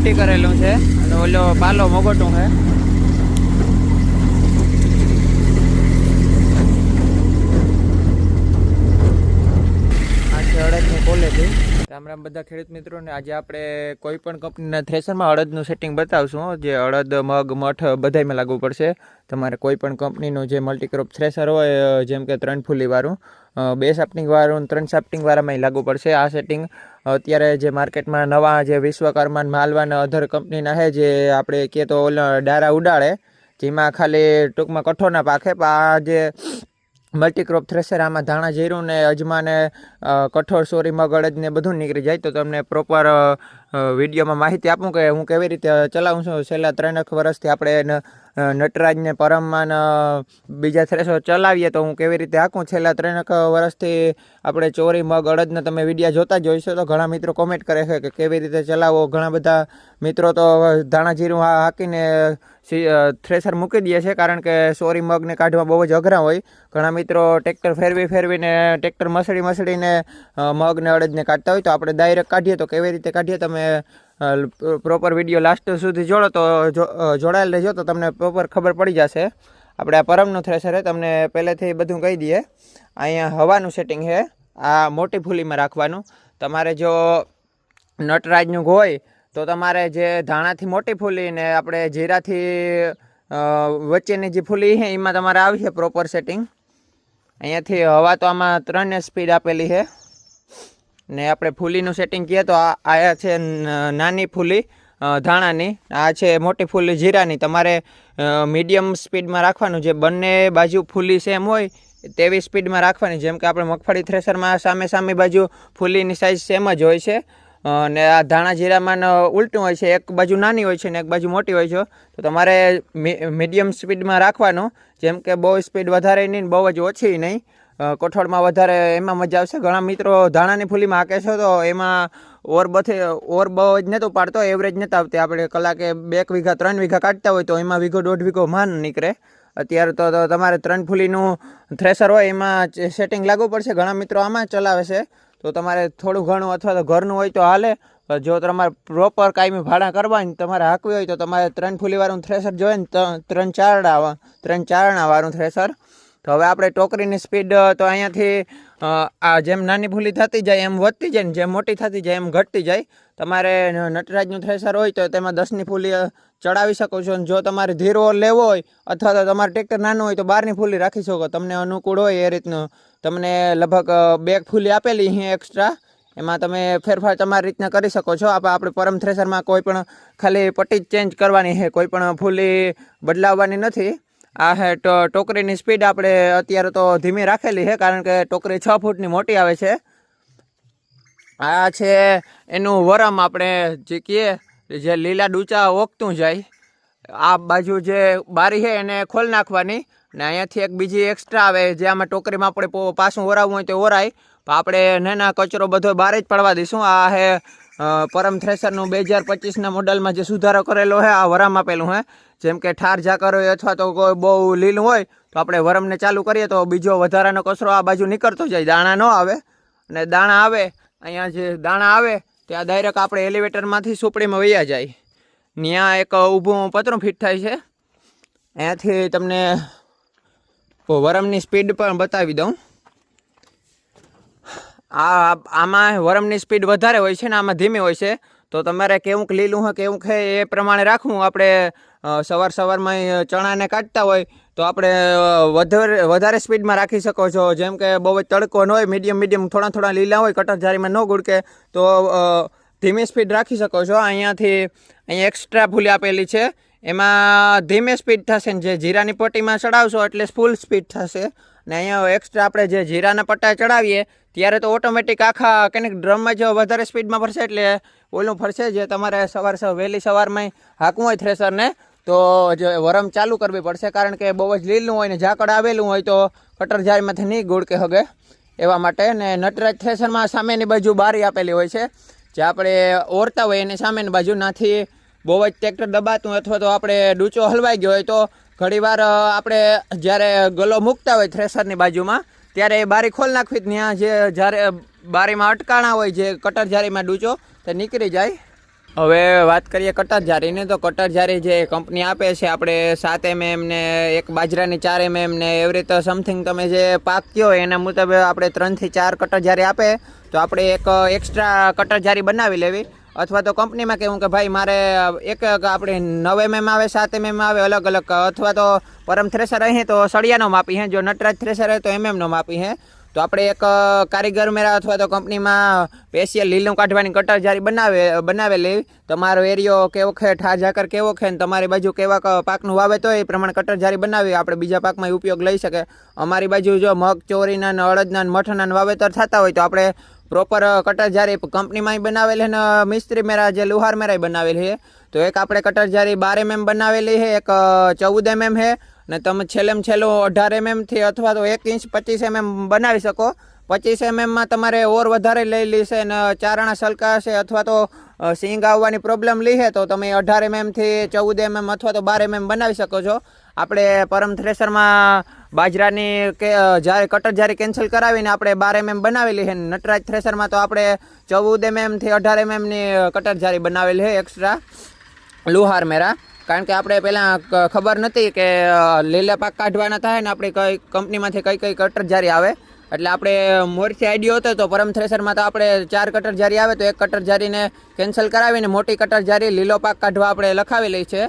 50 કરેલું છે અને ઓલો પાલો મોગોટું છે. આ છે અડદની ક્વોલિટી. રામ રામ બધા ખેડૂત મિત્રોને. આજે આપણે કોઈ પણ કંપનીના થ્રેશરમાં અડદનું સેટિંગ બતાવશું. જે અડદ, મગ, મઠ બધાયમાં લાગુ પડશે. તમારે કોઈ પણ કંપનીનું જે મલ્ટીક્રોપ થ્રેશર હોય, જેમ કે 3 ફૂલીવાળું, 2 સાપ્ટિંગવાળું, 3 સાપ્ટિંગવાળામાં લાગુ પડશે આ સેટિંગ. અત્યારે જે માર્કેટમાં નવા જે વિશ્વકર્મા, માલવાના અધર કંપનીના છે, જે આપણે કહે તો ઓલા ડારા ઉડાડે, જેમાં ખાલી ટૂંકમાં કઠોળના પાકે. આ જે મલ્ટીક્રોપ થ્રેશર, આમાં ધાણા, જીરું ને અજમા ને કઠોળ, સોરી, મગ, અડદ ને બધું નીકળી જાય. તો તમને પ્રોપર વિડીયોમાં માહિતી આપું કે હું કેવી રીતે ચલાવું છું. છેલ્લા 3 વર્ષથી આપણે નટરાજ ને પરમમાં બીજા થ્રેશર ચલાવીએ તો હું કેવી રીતે હાંકું. છેલ્લા 3 વર્ષથી આપણે ચોરી, મગ, અડદના તમે વિડીયો જોતા જ હોઈશો. તો ઘણા મિત્રો કોમેન્ટ કરે છે કે કેવી રીતે ચલાવો. ઘણા બધા મિત્રો તો ધાણા, જીરું હાંકીને થ્રેશર મૂકી દે છે, કારણ કે સોરી, મગને કાઢવા બહુ જ અઘરા હોય. ઘણા મિત્રો ટ્રેક્ટર ફેરવીને ટ્રેક્ટર મસડીને મગને અડદને કાઢતા હોય. તો આપણે ડાયરેક્ટ કાઢીએ તો કેવી રીતે કાઢીએ, તમે પ્રોપર વિડીયો લાસ્ટ સુધી જોડાયેલ રહેજો તો તમને પ્રોપર ખબર પડી જશે. આપણે આ પરમનું થ્રેશર છે, તમને પહેલેથી બધું કહી દઈએ. અહીંયા હવાનું સેટિંગ છે, આ મોટી ફૂલીમાં રાખવાનું. તમારે જો નટરાજનું હોય તો તમારે જે ધાણાથી મોટી ફૂલી ને આપણે જીરાથી વચ્ચેની જે ફૂલી છે એમાં તમારે આવી છે પ્રોપર સેટિંગ. અહીંયાથી હવા તો આમાં 3 સ્પીડ આપેલી છે. ને આપણે ફૂલીનું સેટિંગ કહીએ તો આ છે નાની ફૂલી ધાણાની, આ છે મોટી ફૂલી જીરાની. તમારે મીડિયમ સ્પીડમાં રાખવાનું. જે બંને બાજુ ફૂલી સેમ હોય તેવી સ્પીડમાં રાખવાની. જેમ કે આપણે મગફળી થ્રેશરમાં સામે બાજુ ફૂલીની સાઇઝ સેમ જ હોય છે, અને આ ધાણા જીરામાં ઉલટું હોય છે. એક બાજુ નાની હોય છે ને એક બાજુ મોટી હોય છે. તો તમારે મીડિયમ સ્પીડમાં રાખવાનું. જેમ કે બહુ સ્પીડ વધારે નહીં, બહુ જ ઓછી નહીં. કઠોળમાં વધારે એમાં મજા આવશે. ઘણા મિત્રો ધાણાની ફૂલીમાં હાકે છે તો એમાં ઓર બહુ જ નહોતું પાડતો, એવરેજ નહોતા આવતી. આપણે કલાકે 2 વીઘા 3 વીઘા કાઢતા હોય તો એમાં વીઘો 1.5 વીઘો માન નીકળે. અત્યારે તો તમારે 3 ફૂલીનું થ્રેશર હોય એમાં સેટિંગ લાગુ પડશે. ઘણા મિત્રો આમાં ચલાવે છે. તો તમારે થોડું ઘણું અથવા તો ઘરનું હોય તો હાલે. જો તમારે પ્રોપર કાયમી ભાડા કરવા હોય, તમારે હાંકવી હોય તો તમારે 3 ફૂલીવાળું થ્રેશર જોઈએ ને 3 ચારણાવાળું થ્રેશર. તો હવે આપણે ટોકરીની સ્પીડ તો અહીંયાથી આ જેમ નાની ફૂલી થતી જાય એમ વધતી જાય ને જેમ મોટી થતી જાય એમ ઘટતી જાય. તમારે નટરાજનું થ્રેશર હોય તો તેમાં 10ની ફૂલી ચડાવી શકો છો. અને જો તમારે ધીરો લેવો હોય અથવા તો તમારે ટ્રેક્ટર નાનું હોય તો 12ની ફૂલી રાખી શકો. તમને અનુકૂળ હોય એ રીતનું. તમને લગભગ 2 ફૂલી આપેલી અહીં એક્સ્ટ્રા, એમાં તમે ફેરફાર તમારી રીતના કરી શકો છો. આપણે પરમ થ્રેશરમાં કોઈ પણ ખાલી પટ્ટી જ ચેન્જ કરવાની છે, કોઈ પણ ફૂલી બદલાવવાની નથી. આ હે ટોકરીની સ્પીડ આપણે અત્યારે તો ધીમી રાખેલી છે, કારણ કે ટોકરી 6 ફૂટની મોટી આવે છે. આ છે એનું વરમ, આપણે જે કહીએ જે લીલા ડૂચા ઓગતું જાય. આ બાજુ જે બારી છે એને ખોલી નાખવાની, ને અહીંયાથી એક બીજી એક્સ્ટ્રા આવે જે આમાં ટોકરીમાં આપણે પાછું ઓરાવવું હોય તો ઓરાય. આપણે નાના કચરો બધો બહાર જ પડવા દઈશું. આ હે પરમ થ્રેશરનું 2025ના મોડલમાં જે સુધારો કરેલો છે, આ વરમ આપેલું છે. જેમ કે ઠાર ઝાકર હોય અથવા તો કોઈ બહુ લીલું હોય તો આપણે વરમને ચાલુ કરીએ તો બીજો વધારાનો કચરો આ બાજુ નીકળતો જાય, દાણા ન આવે. અને દાણા આવે, અહીંયા જે દાણા આવે ત્યાં ડાયરેક્ટ આપણે એલિવેટરમાંથી સુપડીમાં વયા જાય. ત્યાં એક ઊભું પતરું ફિટ થાય છે. અહીંયાથી તમને વરમની સ્પીડ પણ બતાવી દઉં. આમાં વરમની સ્પીડ વધારે હોય છે ને આમાં ધીમી હોય છે. તો તમારે કેવું લીલું હોય કેવું છે એ પ્રમાણે રાખવું. આપણે સવારમાં ચણાને કાઢતા હોય તો આપણે વધારે સ્પીડમાં રાખી શકો છો. જેમ કે બહુ જ તડકો ન હોય, મીડિયમ થોડા લીલા હોય, કટરજારીમાં ન ગુડકે, તો ધીમી સ્પીડ રાખી શકો છો. અહીંયા એક્સ્ટ્રા ફૂલી આપેલી છે, એમાં ધીમે સ્પીડ થશે ને જે જીરાની પટ્ટીમાં ચડાવશો એટલે ફૂલ સ્પીડ થશે. ને અહીંયા એક્સ્ટ્રા આપણે જે જીરાના પટ્ટા ચડાવીએ ત્યારે તો ઓટોમેટિક આખા કનેક ડ્રમમાં જો વધારે સ્પીડમાં ફરશે એટલે ઓલું ફરશે. જે તમારે વહેલી સવારમાં હાંકવું હોય થ્રેશરને તો જે વરમ ચાલુ કરવી પડશે, કારણ કે બહુ જ લીલું હોય ને ઝાકળ આવેલું હોય તો કટરજારીમાંથી નહીં ગુડકે હગે. એવા માટે ને નટરાજ થ્રેશરમાં સામેની બાજુ બારી આપેલી હોય છે, જે આપણે ઓરતા હોય એની સામેની બાજુ. નાથી બહુ જ ટ્રેક્ટર દબાતું અથવા તો આપણે ડૂચો હલવાઈ ગયો હોય તો ઘણીવાર આપણે જ્યારે ગલો મૂકતા હોય થ્રેશરની બાજુમાં ત્યારે એ બારી ખોલી નાખવી. ત્યાં જે જ્યારે બારીમાં અટકાણા હોય જે કટરજારીમાં ડૂચો તે નીકળી જાય. હવે વાત કરીએ કટર જારીની, તો કટર જારી જે કંપની આપે છે આપણે 7 mm ને એક બાજરાની 4 mm ને એવી રીતે સમથિંગ તમે જે પાક કયો એના મુજબ આપણે 3 થી 4 કટર જારી આપે તો આપણે એક એક્સ્ટ્રા કટર જારી બનાવી લેવી, અથવા તો કંપનીમાં કહેવું કે ભાઈ મારે એક આપણે 9 mm આવે 7 mm આવે અલગ અલગ, અથવા તો પરમ થ્રેસર અહીં તો સળિયાનો માપી હે, જો નટરાજ થ્રેસર હોય તો નો માપી હે, તો આપણે એક કારીગર મેળા અથવા તો કંપનીમાં સ્પેશિયલ લીલું કાઢવાની કટર જારી બનાવેલી, તમારો એરિયો કેવો છે, ઠાર ઝાકર કેવો છે ને તમારી બાજુ કેવા પાકનું વાવેતર હોય એ પ્રમાણે કટર જારી બનાવી આપણે બીજા પાકમાં ઉપયોગ લઈ શકે. અમારી બાજુ જો મગ, ચોરીના, અડદના, મઠના વાવેતર થતા હોય તો આપણે પ્રોપર કટર જારી કંપનીમાં બનાવેલી ને મિસ્ત્રી મેરા જે લુહાર મેરા બનાવેલી છે. તો એક આપણે કટર જારી 12 mm બનાવેલી છે, એક 14 mm છે, ને તમે છેલ્લું 18 mm થી અથવા તો 1 ઇંચ 25 mm બનાવી શકો. 25 mm માં તમારે ઓર વધારે લઈ લેશે ને ચારણા સલકાશે અથવા તો સિંગ આવવાની પ્રોબ્લેમ લીહે તો તમે 18 mm થી 14 mm અથવા તો 12 mm બનાવી શકો છો. આપણે પરમ થ્રેસરમાં બાજરાની કે જ્યારે કટર જારી કેન્સલ કરાવીને આપણે 12 mm બનાવેલી છે, નટરાજ થ્રેસરમાં તો આપણે 14 mm થી 18 mm ની કટર જારી બનાવેલી છે એક્સ્ટ્રા લુહાર મેરા. કારણ કે આપણે પહેલાં ખબર નથી કે લીલા પાક કાઢવાના થાય ને આપણે કઈ કંપનીમાંથી કઈ કટર જારી આવે, એટલે આપણે મોરથી આઈડિયો હતો તો પરમ થ્રેસરમાં તો આપણે 4 કટર જારી આવે તો એક કટર જારીને કેન્સલ કરાવીને મોટી કટર જારી લીલો પાક કાઢવા આપણે લખાવી લઈ છે.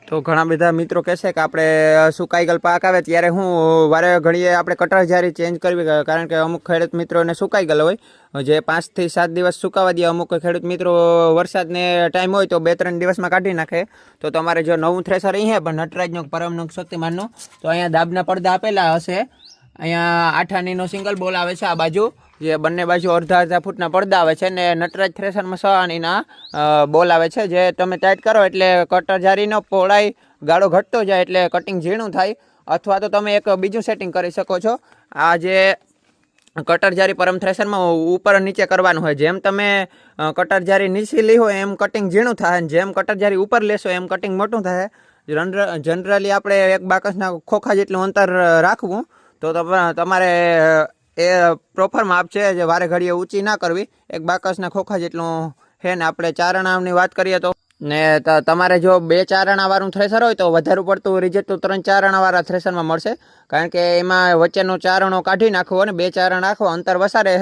તો ઘણા બધા મિત્રો કહેશે કે આપણે સુકાઈ ગયેલ પાક આવે ત્યારે હું વારે ઘડીએ આપણે કટર જારી ચેન્જ કરવી, કારણ કે અમુક ખેડૂત મિત્રોને સુકાઈ ગયેલ હોય, જે 5 થી 7 દિવસ સુકાવા દે, અમુક ખેડૂત મિત્રો વરસાદને ટાઈમ હોય તો 2-3 દિવસમાં કાઢી નાખે. તો તમારે જો નવું થ્રેસર અહીં છે પણ નટરાજનું પરમનું શક્તિમાનનું, તો અહીંયા દાબના પડદા આપેલા હશે. અહીંયા 8 આનીનો સિંગલ બોલ આવે છે આ બાજુ, જે બંને બાજુ અડધા ફૂટના પડદા આવે છે, ને નટરાજ થ્રેસરમાં 6 આનીના બોલ આવે છે, જે તમે ટાઈટ કરો એટલે કટર જારીનો પહોળાઈ ગાળો ઘટતો જાય એટલે કટિંગ ઝીણું થાય. અથવા તો તમે એક બીજું સેટિંગ કરી શકો છો. આ જે કટર જારી પરમ થ્રેસરમાં ઉપર નીચે કરવાનું હોય, જેમ તમે કટર જારી નીચે લી હોય એમ કટિંગ ઝીણું થાય, જેમ કટર જારી ઉપર લેશો એમ કટિંગ મોટું થાય. જનરલી આપણે એક બાકસના ખોખા જેટલું અંતર રાખવું, તો તમારે એ પ્રોપર માપ છે, જે વારે ઘડીએ ઊંચી ના કરવી. એક બાકસના ખોખા જેટલું છે ને આપણે ચારણાની વાત કરીએ તો ને તમારે જો 2 ચારણાવાળું થ્રેસર હોય તો વધારે પડતું રિઝલ્ટ તો 3 ચારણાવાળા થ્રેસરમાં મળશે, કારણ કે એમાં વચ્ચેનો ચારણો કાઢી નાખવો અને 2 ચારણ નાખવો, અંતર વસારે.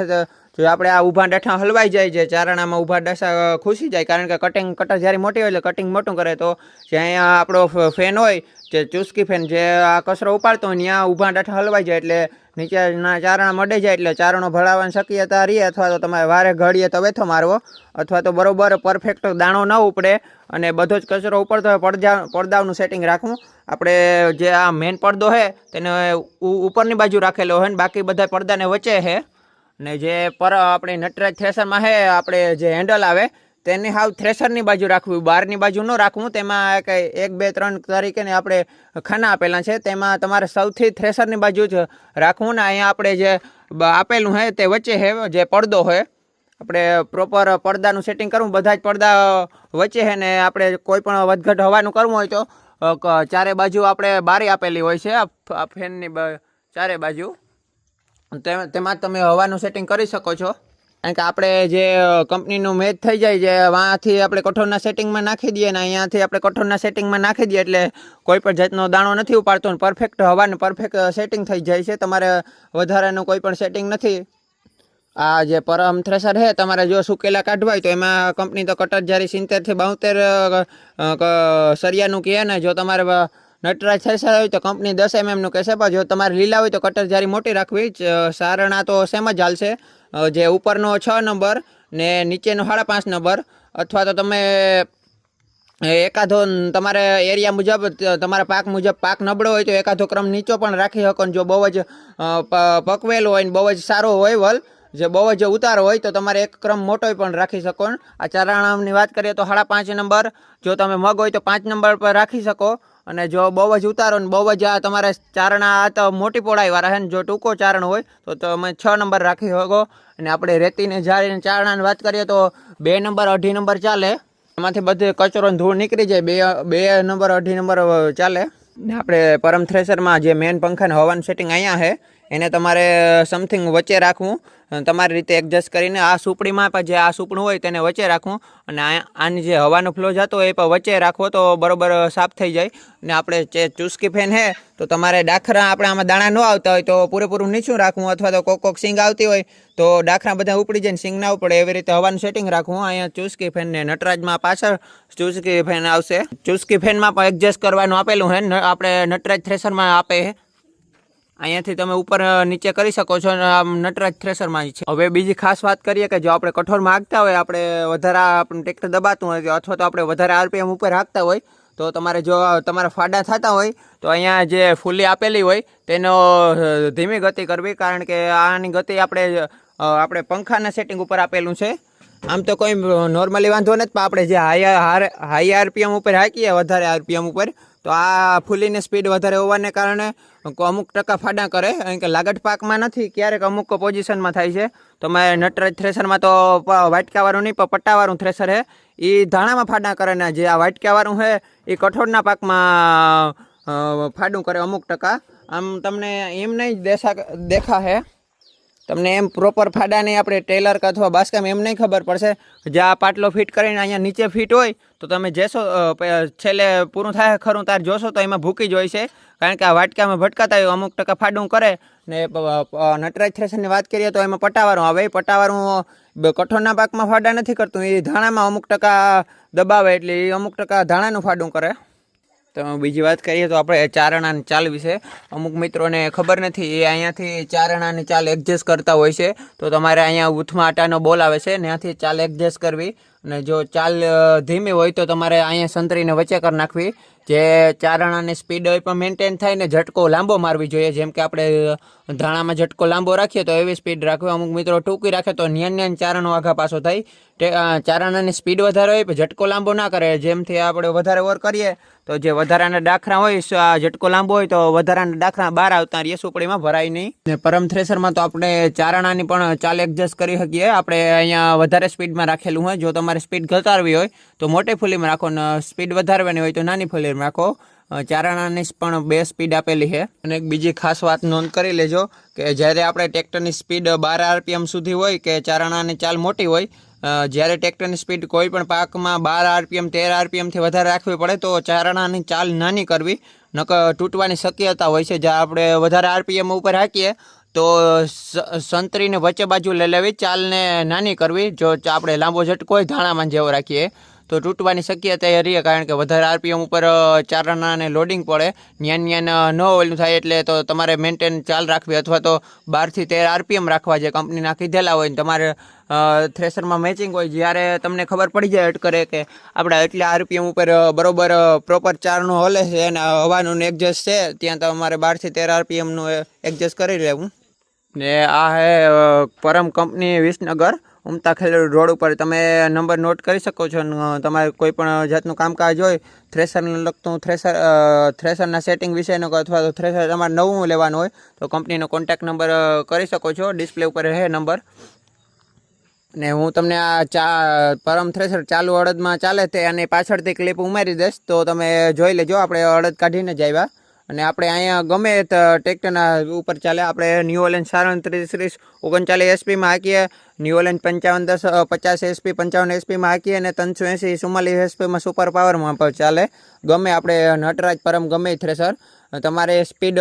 જો આપણે આ ઊભા ડેઠા હલવાઈ જાય, જે ચારણામાં ઊભા ડસા ખુશી જાય, કારણ કે કટર જ્યારે મોટી હોય એટલે કટિંગ મોટું કરે. તો જે અહીંયા આપણો ફેન હોય, જે ચુસ્કી ફેન જે આ કચરો ઉપાડતો હોય ત્યાં ઊભા ડેઠા હલવાઈ જાય એટલે નીચેના ચારણા મળી જાય, એટલે ચારણો ભરાવાની શક્યતા રહે. અથવા તો તમારે વારે ઘડીએ તવેથો મારવો, અથવા તો બરોબર પરફેક્ટ દાણો ન ઉપડે અને બધો જ કચરો ઉપડતો હોય પડદાનું સેટિંગ રાખવું. આપણે જે આ મેઇન પડદો છે તેને ઉપરની બાજુ રાખેલો હોય ને બાકી બધા પડદાને વચ્ચે છે, ને જે આપણે નટરાજ થ્રેસરમાં છે આપણે જે હેન્ડલ આવે તેની હાવ થ્રેસરની બાજુ રાખવું, બહારની બાજુ ન રાખવું. તેમાં કંઈ 1, 2, 3 તરીકેને આપણે ખાના આપેલા છે, તેમાં તમારે સૌથી થ્રેસરની બાજુ જ રાખવું ને અહીંયા આપણે જે આપેલું છે તે વચ્ચે છે જે પડદો હોય, આપણે પ્રોપર પડદાનું સેટિંગ કરવું. બધા જ પડદા વચ્ચે છે ને આપણે કોઈ પણ વધઘટ હવાનું કરવું હોય તો ચારે બાજુ આપણે બારી આપેલી હોય છે આ ફેનની ચારે બાજુ, તેમાં તમે હવાનું સેટિંગ કરી શકો છો. કારણ કે આપણે જે કંપનીનું મેચ થઈ જાય, જે વાંથી આપણે કઠોરના સેટિંગમાં નાખી દઈએ ને અહીંયાથી આપણે કઠોરના સેટિંગમાં નાખી દઈએ એટલે કોઈ પણ જાતનો દાણો નથી ઉપાડતો ને પરફેક્ટ હવાનું પરફેક્ટ સેટિંગ થઈ જાય છે. તમારે વધારાનું કોઈ પણ સેટિંગ નથી. આ જે પરમ થ્રેસર છે તમારે જો સુકેલા કાઢવા હોય તો એમાં કંપની તો કટર જારી 70 થી 72 સરિયાનું કહે ને, જો તમારે નટરાજ થ્રેસર હોય તો કંપની 10 mm નું કહેશે, પણ જો તમારે લીલા હોય તો કટર જારી મોટી રાખવી. સારણા તો સેમ જ હાલશે, જે ઉપરનો 6 નંબર ને નીચેનો 5.5 નંબર, અથવા તો તમે એકાદો તમારે એરિયા મુજબ તમારા પાક મુજબ પાક નબળો હોય તો એકાદો ક્રમ નીચો પણ રાખી શકો. જો બહુ જ પકવેલો હોય ને બહુ જ સારો હોય વલ, જે બહુ જ ઉતારો હોય તો તમારે એક ક્રમ મોટો પણ રાખી શકો. આ ચારણાની વાત કરીએ તો 5.5 નંબર, જો તમે મગ હોય તો 5 નંબર પર રાખી શકો. અને જો બહુ જ ઉતારો ને બહુ જ આ તમારે ચારણા આ તો મોટી પહોળાઈવાળા છે ને જો ટૂંકો ચારણ હોય તો તમે 6 નંબર રાખી શકો. અને આપણે રેતીને જાળીને ચારણાની વાત કરીએ તો 2 નંબર 2.5 નંબર ચાલે, એમાંથી બધે કચરો ધૂળ નીકળી જાય. 2 નંબર 2.5 નંબર ચાલે. ને આપણે પરમ થ્રેસરમાં જે મેન પંખાને હવાનું સેટિંગ અહીંયા છે એને તમારે સમથિંગ વચ્ચે રાખવું, તમારી રીતે એડજસ્ટ કરીને. આ સુપડીમાં પણ જે આ સુપડું હોય તેને વચ્ચે રાખવું અને આની જે હવાનો ફ્લો જતો હોય એ પણ વચ્ચે રાખવો તો બરાબર સાફ થઈ જાય. અને આપણે જે ચુસ્કી ફેન છે તો તમારે ડાખરા આપણે આમાં દાણા ન આવતા હોય તો પૂરેપૂરું નીચું રાખવું, અથવા તો કોક સિંગ આવતી હોય તો ડાખરા બધા ઉપડી જાય ને સિંગ ના ઉપડે એવી રીતે હવાનું સેટિંગ રાખવું. અહીંયા ચુસ્કી ફેન ને નટરાજમાં પાછળ ચુસ્કી ફેન આવશે. ચુસ્કી ફેનમાં પણ એડજસ્ટ કરવાનું આપેલું છે, આપણે નટરાજ થ્રેસરમાં આપે છે. અહીંયાથી તમે ઉપર નીચે કરી શકો છો, નટરાજ થ્રેસરમાં છે. હવે બીજી ખાસ વાત કરીએ કે જો આપણે કઠોળમાં હાંકતા હોય, આપણે વધારે આપણું ટ્રેક્ટર દબાતું હોય અથવા તો આપણે વધારે આરપીએમ ઉપર હાંકતા હોય તો તમારે જો તમારા ફાડા થતા હોય તો અહીંયા જે ફૂલી આપેલી હોય તેનો ધીમી ગતિ કરવી, કારણ કે આની ગતિ આપણે પંખાના સેટિંગ ઉપર આપેલું છે. આમ તો કોઈ નોર્મલી વાંધો નથી, પણ આપણે જે હાઈ આરપીએમ ઉપર હાંકીએ, વધારે આરપીએમ ઉપર, તો આ ફૂલીની સ્પીડ વધારે હોવાને કારણે અમુક ટકા ફાડા કરે. કારણ કે લાગટ પાકમાં નથી, ક્યારેક અમુક પોઝિશનમાં થાય છે. તો મેં નટરાજ થ્રેસરમાં તો વાટકાવાળું નહીં પણ પટ્ટાવાળું થ્રેસર છે, એ ધાણામાં ફાડા કરે ને જે આ વાટકાવાળું છે એ કઠોળના પાકમાં ફાડું કરે અમુક ટકા. આમ તમને એમ નહીં દેખા છે, તમને એમ પ્રોપર ફાડા નહીં આપણે ટેલર અથવા બાસ્કામાં એમ નહીં ખબર પડશે. જ્યાં પાટલો ફિટ કરીને અહીંયા નીચે ફિટ હોય તો તમે જેશો છેલ્લે પૂરું થાય ખરું તાર જોશો તો એમાં ભૂકી જ હોય છે, કારણ કે આ વાટકામાં ભટકાતા હોય અમુક ટકા ફાડું કરે. ને નટરાજ થ્રેસરની વાત કરીએ તો એમાં પટાવાળું આવે. પટાવાળું કઠોળના પાકમાં ફાડા નથી કરતું, એ ધાણામાં અમુક ટકા દબાવે એટલે એ અમુક ટકા ધાણાનું ફાડું કરે. તો બીજી વાત કરીએ તો આપણે ચારણાની ચાલ વિશે. અમુક મિત્રોને ખબર નથી, એ અહીંયાથી ચારણાની ચાલ એડજસ્ટ કરતા હોય છે. તો તમારે અહીંયા ઉથમાં આટાનો બોલ આવે છે, ત્યાંથી ચાલ એડજસ્ટ કરવી. અને જો ચાલ ધીમી હોય તો તમારે અહીંયા સંતરીને વચ્ચે કરી નાખવી, જે ચારણાની સ્પીડ હોય પણ મેન્ટેન થાય ને ઝટકો લાંબો મારવી જોઈએ. જેમ કે આપણે ધાણામાં ઝટકો લાંબો રાખીએ તો એવી સ્પીડ રાખવી. અમુક મિત્રો ટૂંકી રાખે તો ન્યાન ચારણો આઘા પાછો થાય. ચારણાની સ્પીડ વધારે હોય પણ ઝટકો લાંબો ના કરે. જેમથી આપણે વધારે ઓર કરીએ તો જે વધારાના ડાખરા હોય, ઝટકો લાંબો હોય તો વધારાના ડાખરા બહાર આવતા રહીએ, સુપડીમાં ભરાય નહીં. ને પરમ થ્રેસરમાં તો આપણે ચારણાની પણ ચાલ એડજસ્ટ કરી શકીએ. આપણે અહીંયા વધારે સ્પીડમાં રાખેલું હોય. જો તમારે સ્પીડ ઘટાડવી હોય તો મોટી ફૂલીમાં રાખો, ને સ્પીડ વધારવાની હોય તો નાની ફૂલીમાં રાખો. ચારણાની પણ 2 સ્પીડ આપેલી છે. અને એક બીજી ખાસ વાત નોંધ કરી લેજો કે જ્યારે આપણે ટ્રેક્ટરની સ્પીડ 12 આરપીએમ સુધી હોય કે ચારણાની ચાલ મોટી હોય, જ્યારે ટ્રેક્ટરની સ્પીડ કોઈ પણ પાકમાં 12 આરપીએમ 13 આરપીએમથી વધારે રાખવી પડે તો ચારણાની ચાલ નાની કરવી, નકર તૂટવાની શક્યતા હોય છે. જ્યાં આપણે વધારે આરપીએમ ઉપર હાંકીએ તો સંતરીને વચ્ચે બાજુ લઈ લેવી, ચાલને નાની કરવી. જો આપણે લાંબો ઝટકો હોય ધાણામાં જેવો રાખીએ તો તૂટવાની શક્યતા એ રહે, કારણ કે વધારે આરપીએમ ઉપર ચારણાને લોડિંગ પડે, ન્યાન ન ઓલું થાય. એટલે તો તમારે મેન્ટેન ચાલ રાખવી, અથવા તો 12 થી 13 આરપીએમ રાખવા જે કંપનીના કીધેલા હોય. તમારે થ્રેસરમાં મેચિંગ હોય, જ્યારે તમને ખબર પડી જાય અટકરે કે આપણે એટલા આરપીએમ ઉપર બરોબર પ્રોપર ચારણું હલે છે અને હવાનું એડજસ્ટ છે, ત્યાં તમારે 12 થી 13 આરપીએમનું એડજસ્ટ કરી લેવું. ને આ હે પરમ કંપની વિસનગર, ઉમતા ખેડ રોડ ઉપર. તમે નંબર નોટ કરી શકો છો. તમારે કોઈ પણ જાતનું કામકાજ હોય, થ્રેસરને લગતું, થ્રેસરના સેટિંગ વિશેનું, અથવા તો થ્રેસર તમારે નવું લેવાનું હોય તો કંપનીનો કોન્ટેક્ટ નંબર કરી શકો છો. ડિસ્પ્લે ઉપર છે નંબર. ને હું તમને આ પરમ થ્રેસર ચાલુ અડદમાં ચાલે તે અને પાછળથી ક્લિપ ઉમેરી દઈશ, તો તમે જોઈ લેજો. આપણે અડદ કાઢીને જ આવ્યા અને આપણે અહીંયા ગમે ટ્રેક્ટરના ઉપર ચાલે. આપણે ન્યૂ ઓલેન્ડ 3739 એસપીમાં હાંકીએ, ન્યૂ ઓલેન્ડ 5510 એસપી 55 એસપીમાં હાંકીએ, અને 380 44 એસપીમાં સુપર પાવરમાં પણ ચાલે. ગમે આપણે નટરાજ પરમ ગમે થ્રેસર. તમારે સ્પીડ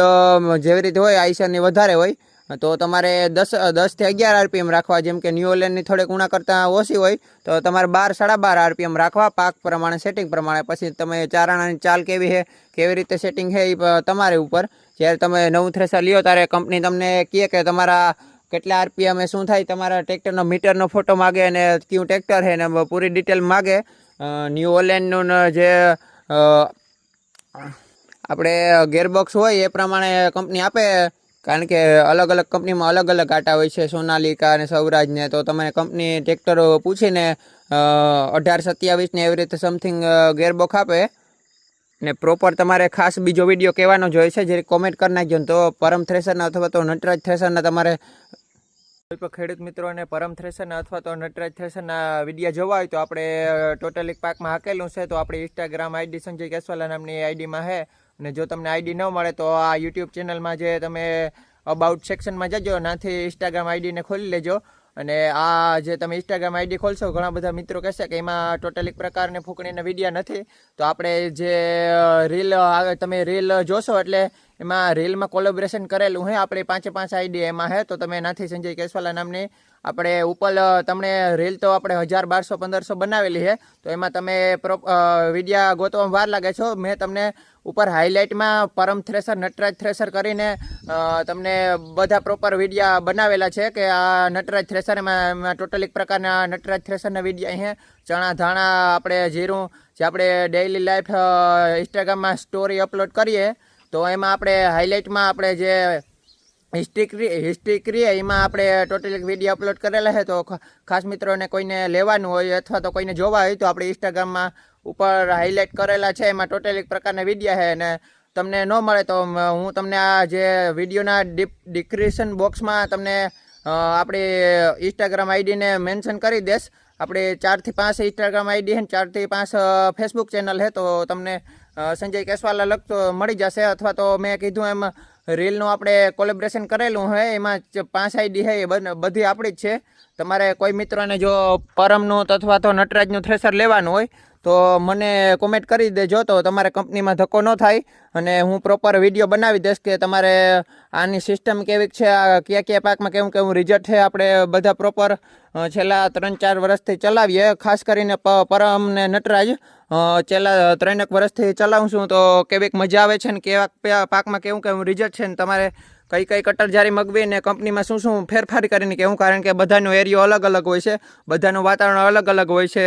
જેવી રીતે હોય આઈસરની વધારે હોય તો તમારે 10 થી 11 આરપીએમ રાખવા. જેમ કે ન્યૂ ઓલેન્ડની થોડીક ઉણા કરતાં ઓછી હોય તો તમારે 12 સાડા 12 આરપીએમ રાખવા, પાક પ્રમાણે સેટિંગ પ્રમાણે. પછી તમે ચારણાની ચાલ કેવી છે, કેવી રીતે સેટિંગ છે એ તમારી ઉપર. જ્યારે તમે નવું થ્રેસર લ્યો ત્યારે કંપની તમને કહે કે તમારા કેટલા આરપીએમ શું થાય, તમારા ટ્રેક્ટરનો મીટરનો ફોટો માગે અને કયું ટ્રેક્ટર છે ને પૂરી ડિટેલ માગે. ન્યૂ ઓલેન્ડનું જે આપણે ગેરબોક્સ હોય એ પ્રમાણે કંપની આપે, કારણ કે અલગ અલગ કંપનીમાં અલગ અલગ આટા હોય છે, સોનાલિકા અને સૌરાજને. તો તમે કંપની ટ્રેક્ટરો પૂછીને 1827 ને એવી રીતે સમથિંગ ગેરબોક્સ આપે. ને પ્રોપર તમારે ખાસ બીજો વિડીયો કહેવાનો જ હોય છે, જે કોમેન્ટ કરી નાખજો. તો પરમ થ્રેસરના અથવા તો નટરાજ થ્રેસરના તમારે કોઈ પણ ખેડૂત મિત્રોને પરમ થ્રેસરના અથવા તો નટરાજ થ્રેસરના વિડીયો જોવા હોય તો આપણે ટોટલ એક પાકમાં હાકેલું છે. તો આપણી ઇન્સ્ટાગ્રામ આઈડી સંજય કેસવાલા નામની આઈડીમાં છે. અને જો તમને આઈડી ન મળે તો આ યુટ્યુબ ચેનલમાં જે તમે અબાઉટ સેક્શનમાં જજો, નાથી ઇન્સ્ટાગ્રામ આઈડીને ખોલી લેજો. અને આ જે તમે ઇન્સ્ટાગ્રામ આઈડી ખોલશો, ઘણા બધા મિત્રો કહેશે કે એમાં ટોટલ એક પ્રકારની ફૂંકણીના વિડીયા નથી. તો આપણે જે રીલ તમે રીલ જોશો એટલે એમાં રીલમાં કોલેબોરેશન કરેલું હોય, આપણે 5 આઈડી એમાં હે. તો તમે નાથી સંજય કેસવાલા નામની આપણે ઉપર તમને રીલ તો આપણે 1000, 1200, 1500 બનાવેલી છે. તો એમાં તમે વિડીયા ગોતવામાં વાર લાગે છો. મેં તમને ઉપર હાઇલાઇટમાં પરમ થ્રેસર, નટરાજ થ્રેસર કરીને તમને બધા પ્રોપર વિડીયા બનાવેલા છે કે આ નટરાજ થ્રેસર, એમાં ટોટલ એક પ્રકારના નટરાજ થ્રેસરના વિડીયા અહીંયા ચણા, ધાણા, આપણે જીરું, જે આપણે ડેઇલી લાઈફ ઇન્સ્ટાગ્રામમાં સ્ટોરી અપલોડ કરીએ તો એમાં આપણે હાઇલાઇટમાં આપણે જે હિસ્ટ્રી કરીએ એમાં આપણે ટોટલ એક વિડીયો અપલોડ કરેલા છે. તો ખાસ મિત્રોને કોઈને લેવાનું હોય અથવા તો કોઈને જોવા હોય તો આપણે ઇન્સ્ટાગ્રામમાં ઉપર હાઇલાઇટ કરેલા છે, એમાં ટોટલ એક પ્રકારના વિડીયા છે. અને તમને ન મળે તો હું તમને આ જે વિડીયોના ડિસ્ક્રિપ્શન બોક્સમાં તમને આપણી ઇન્સ્ટાગ્રામ આઈડીને મેન્શન કરી દઈશ. આપણે 4 થી 5 ઇન્સ્ટાગ્રામ આઈડી છે, 4 થી 5 ફેસબુક ચેનલ છે. તો તમને સંજય કેસવાલા લગતો મળી જશે. અથવા તો મેં કીધું એમ રીલનું આપણે કોલેબોરેશન કરેલું હોય, એમાં 5 આઈડી છે, એ બધી આપણી જ છે. તમારે કોઈ મિત્રોને જો પરમનું અથવા તો નટરાજનું થ્રેસર લેવાનું હોય તો મને કોમેન્ટ કરી દેજો, તો તમારે કંપનીમાં ધક્કો ન થાય અને હું પ્રોપર વિડીયો બનાવી દઈશ કે તમારે આની સિસ્ટમ કેવી છે, કયા કયા પાકમાં કેવું કેવું રિઝલ્ટ છે. આપણે બધા પ્રોપર છેલ્લા 3-4 વર્ષથી ચલાવીએ. ખાસ કરીને પરમ ને નટરાજ છેલ્લા 3 વર્ષથી ચલાવું છું. તો કેવીક મજા આવે છે ને કેવા પાકમાં કેવું કેવું રિઝલ્ટ છે ને તમારે કઈ કઈ કટર જારી મગવી ને કંપનીમાં શું શું ફેરફાર કરીને કેવું, કારણ કે બધાનો એરિયો અલગ અલગ હોય છે, બધાનું વાતાવરણ અલગ અલગ હોય છે.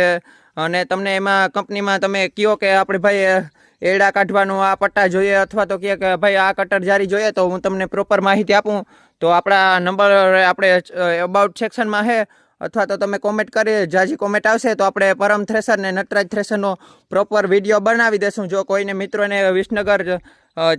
અને તમને એમાં કંપનીમાં તમે કહો કે આપણે ભાઈ એડા કાઢવાનું આ પટ્ટા જોઈએ અથવા તો કહે કે ભાઈ આ કટર જારી જોઈએ, તો હું તમને પ્રોપર માહિતી આપું. તો આપણા નંબર આપણે અબાઉટ સેક્શનમાં છે, અથવા તો તમે કોમેન્ટ કરી, જાજી કોમેન્ટ આવશે તો આપણે પરમ થ્રેસર ને નટરાજ થ્રેસરનો પ્રોપર વિડીયો બનાવી દેશું. જો કોઈને મિત્રોને વિસનગર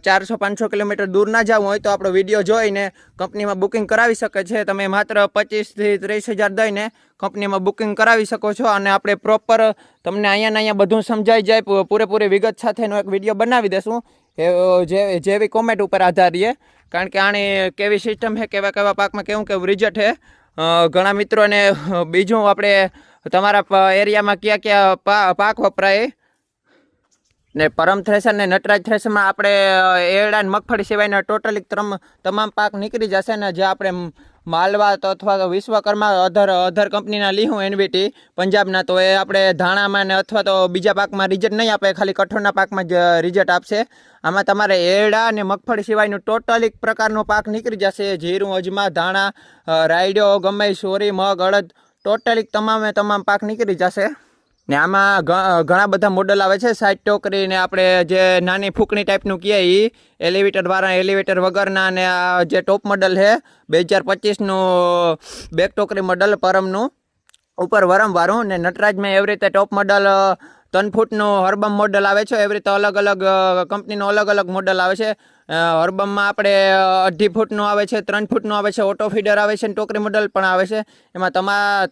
400-500 કિલોમીટર દૂર ના જવું હોય તો આપણો વિડીયો જોઈને કંપનીમાં બુકિંગ કરાવી શકે છે. તમે માત્ર 25 થી 30 હજાર દઈને કંપનીમાં બુકિંગ કરાવી શકો છો. અને આપણે પ્રોપર તમને અહીંયા બધું સમજાઈ જાય, પૂરેપૂરી વિગત સાથેનો એક વિડીયો બનાવી દેશું. જેવી કોમેન્ટ ઉપર આધારીએ, કારણ કે આની કેવી સિસ્ટમ છે, કેવા કેવા પાકમાં કેવું કેવું રિઝલ્ટ છે. ઘણા મિત્રોને બીજું આપણે તમારા એરિયામાં કયા કયા પાક વપરાય ને પરમ થ્રેસર ને નટરાજ થ્રેસરમાં આપણે એરડા મગફળી સિવાયના ટોટલી તમામ પાક નીકળી જશે. ને જે આપણે માલવા તો અથવા તો વિશ્વકર્મા અધર કંપનીના લીહું એનવીટી પંજાબના, તો એ આપણે ધાણામાં ને અથવા તો બીજા પાકમાં રિઝલ્ટ નહીં આપે, ખાલી કઠોળના પાકમાં જ રિઝલ્ટ આપશે. આમાં તમારે એરડા અને મગફળી સિવાયનું ટોટલ એક પ્રકારનો પાક નીકળી જશે. જીરું, અજમા, ધાણા, રાયડો, ગમે, સોરી, મગ, અડદ, ટોટલી તમામ પાક નીકળી જશે. ને આમાં ઘણા બધા મોડલ આવે છે, સાઈડ ટોકરી ને આપણે જે નાની ફૂંકણી ટાઈપનું કહીએ એ એલિવેટરવાળા, એલિવેટર વગરના, અને આ જે ટોપ મોડલ છે 2025નું બેક ટોકરી મોડલ પરમનું ઉપર વરમવાળું. ને નટરાજમાં એવી રીતે ટોપ મોડલ 3 ફૂટનું હરબમ મોડલ આવે છે. એવી રીતે અલગ અલગ કંપનીનું અલગ અલગ મોડલ આવે છે. હરબમમાં આપણે 2.5 ફૂટનું આવે છે, 3 ફૂટનું આવે છે, ઓટો ફીડર આવે છે, ટોકરી મોડલ પણ આવે છે. એમાં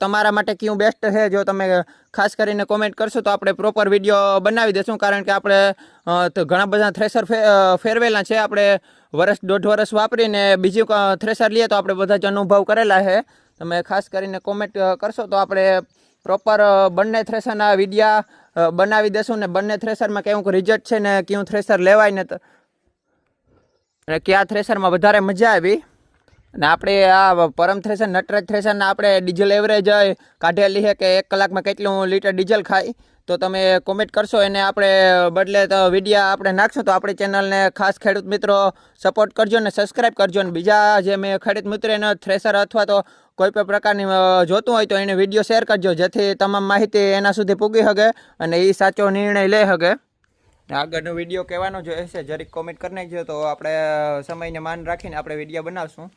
તમારા માટે કયું બેસ્ટ છે, જો તમે ખાસ કરીને કોમેન્ટ કરશો તો આપણે પ્રોપર વિડીયો બનાવી દઈશું. કારણ કે આપણે ઘણા બધા થ્રેસર ફેરવેલા છે. આપણે 1-1.5 વર્ષ વાપરીને બીજું થ્રેસર લઈએ તો આપણે બધા જ અનુભવ કરેલા છે. તમે ખાસ કરીને કોમેન્ટ કરશો તો આપણે પ્રોપર બંને થ્રેસરના વિડીયા બનાવી દેશું ને બંને થ્રેસરમાં કેવું રિઝલ્ટ છે ને કયું થ્રેસર લેવાય ને કયા થ્રેસરમાં વધારે મજા આવી. અને આપણે આ પરમ થ્રેસર નટરાજ થ્રેસરના આપણે ડીઝલ એવરેજ કાઢેલી છે કે 1 કલાકમાં કેટલું લીટર ડીઝલ ખાય, તો તમે કોમેન્ટ કરશો એને આપણે બદલે તો વિડીયા આપણે નાખશું. તો આપણી ચેનલને ખાસ ખેડૂત મિત્રો સપોર્ટ કરજો ને સબસ્ક્રાઈબ કરજો. ને બીજા જે મેં ખેડૂત મિત્રોને થ્રેસર અથવા તો કોઈ પણ પ્રકારની જોતું હોય તો એને વિડીયો શેર કરજો, જેથી તમામ માહિતી એના સુધી પૂગી શકે અને એ સાચો નિર્ણય લઈ શકે. આગળનો વિડીયો કહેવાનો જો હશે જરીક કોમેન્ટ કરી નાખજો, તો આપણે સમયને માન રાખીને આપણે વિડીયો બનાવશું.